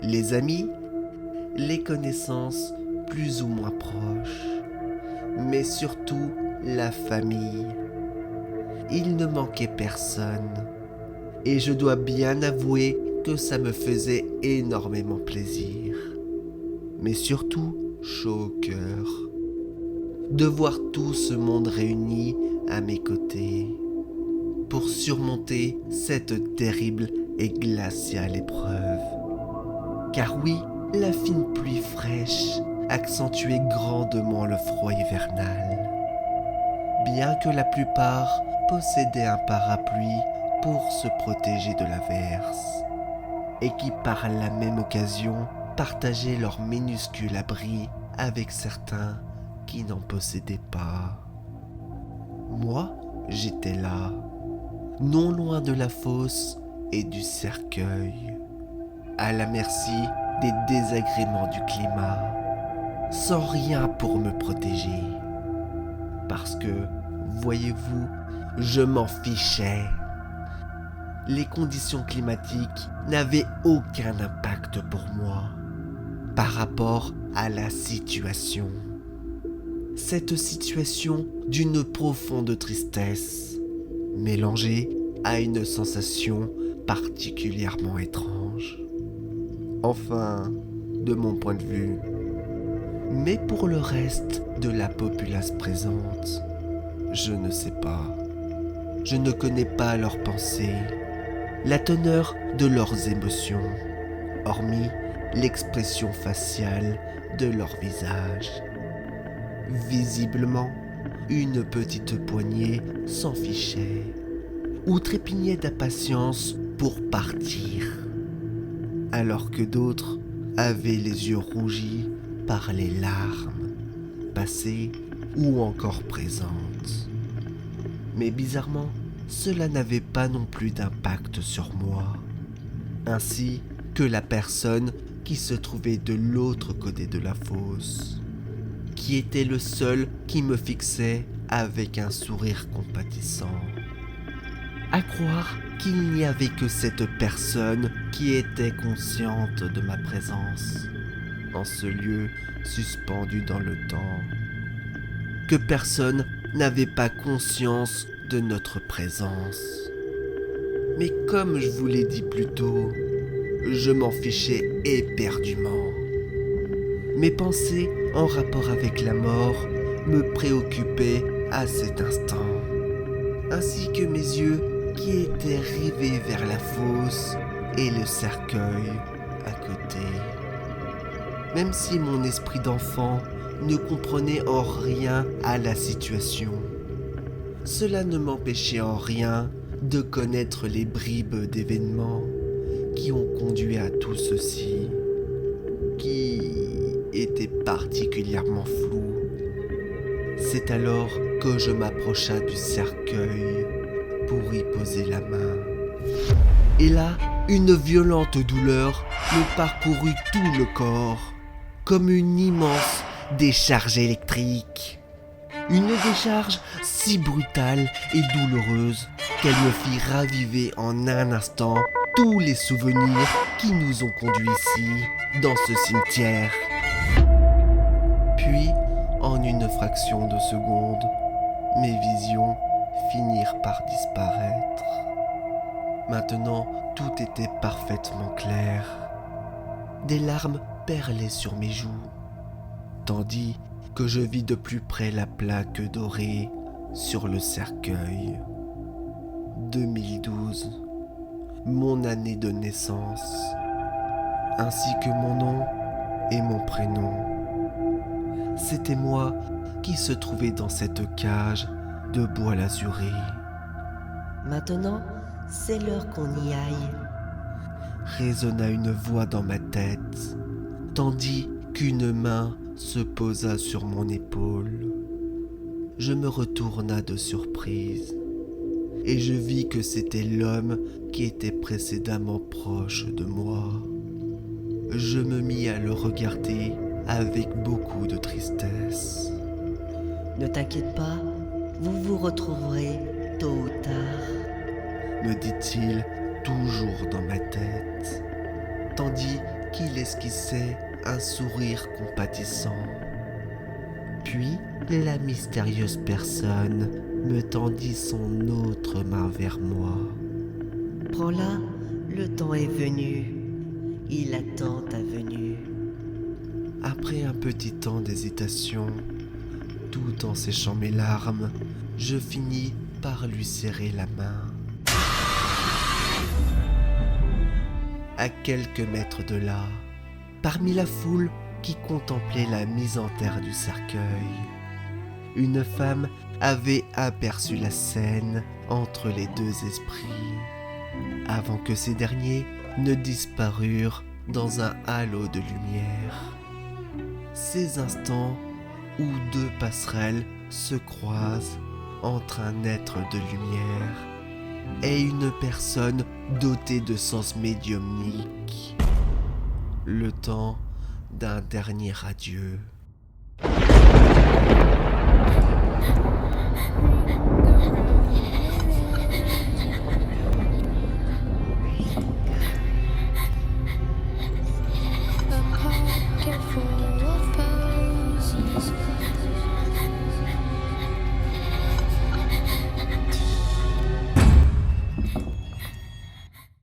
Les amis, les connaissances plus ou moins proches, mais surtout la famille. Il ne manquait personne, et je dois bien avouer que ça me faisait énormément plaisir, mais surtout chaud au cœur, de voir tout ce monde réuni à mes côtés, pour surmonter cette terrible et glaciale épreuve. Car oui, la fine pluie fraîche accentuait grandement le froid hivernal. Bien que la plupart possédaient un parapluie pour se protéger de l'averse, et qui par la même occasion partageaient leur minuscule abri avec certains qui n'en possédaient pas. Moi, j'étais là, non loin de la fosse et du cercueil, à la merci des désagréments du climat, sans rien pour me protéger. Parce que, voyez-vous, je m'en fichais. Les conditions climatiques n'avaient aucun impact pour moi par rapport à la situation. Cette situation d'une profonde tristesse, mélangée à une sensation particulièrement étrange. Enfin, de mon point de vue. Mais pour le reste de la populace présente, je ne sais pas. Je ne connais pas leurs pensées, la teneur de leurs émotions, hormis l'expression faciale de leur visage. Visiblement, une petite poignée s'en fichait ou trépignait d'impatience pour partir, alors que d'autres avaient les yeux rougis par les larmes, passées ou encore présentes. Mais bizarrement, cela n'avait pas non plus d'impact sur moi, ainsi que la personne qui se trouvait de l'autre côté de la fosse, qui était le seul qui me fixait avec un sourire compatissant. À croire qu'il n'y avait que cette personne qui était consciente de ma présence, en ce lieu suspendu dans le temps. Que personne n'avait pas conscience de notre présence. Mais comme je vous l'ai dit plus tôt, je m'en fichais éperdument. Mes pensées en rapport avec la mort me préoccupaient à cet instant, ainsi que mes yeux qui étaient rivés vers la fosse et le cercueil à côté. Même si mon esprit d'enfant ne comprenait en rien à la situation, cela ne m'empêchait en rien de connaître les bribes d'événements qui ont conduit à tout ceci, qui étaient particulièrement flous. C'est alors que je m'approcha du cercueil pour y poser la main. Et là, une violente douleur me parcourut tout le corps, comme une immense décharge électrique. Une décharge si brutale et douloureuse qu'elle me fit raviver en un instant tous les souvenirs qui nous ont conduits ici, dans ce cimetière. Puis, en une fraction de seconde, mes visions finirent par disparaître. Maintenant, tout était parfaitement clair. Des larmes perlaient sur mes joues, tandis que je vis de plus près la plaque dorée sur le cercueil. 2012, mon année de naissance, ainsi que mon nom et mon prénom. C'était moi qui se trouvais dans cette cage de bois lazuré. Maintenant, c'est l'heure qu'on y aille. Résonna une voix dans ma tête, tandis qu'une main se posa sur mon épaule. Je me retourna de surprise, et je vis que c'était l'homme qui était précédemment proche de moi. Je me mis à le regarder avec beaucoup de tristesse. Ne t'inquiète pas, vous vous retrouverez tôt ou tard. Me dit-il toujours dans ma tête, tandis qu'il esquissait un sourire compatissant. Puis la mystérieuse personne me tendit son autre main vers moi. Prends-la, le temps est venu. Il attend ta venue. Après un petit temps d'hésitation, tout en séchant mes larmes, je finis par lui serrer la main. À quelques mètres de là, parmi la foule qui contemplait la mise en terre du cercueil, une femme avait aperçu la scène entre les deux esprits, avant que ces derniers ne disparurent dans un halo de lumière. Ces instants où deux passerelles se croisent entre un être de lumière et une personne dotée de sens médiumnique. Le temps d'un dernier adieu.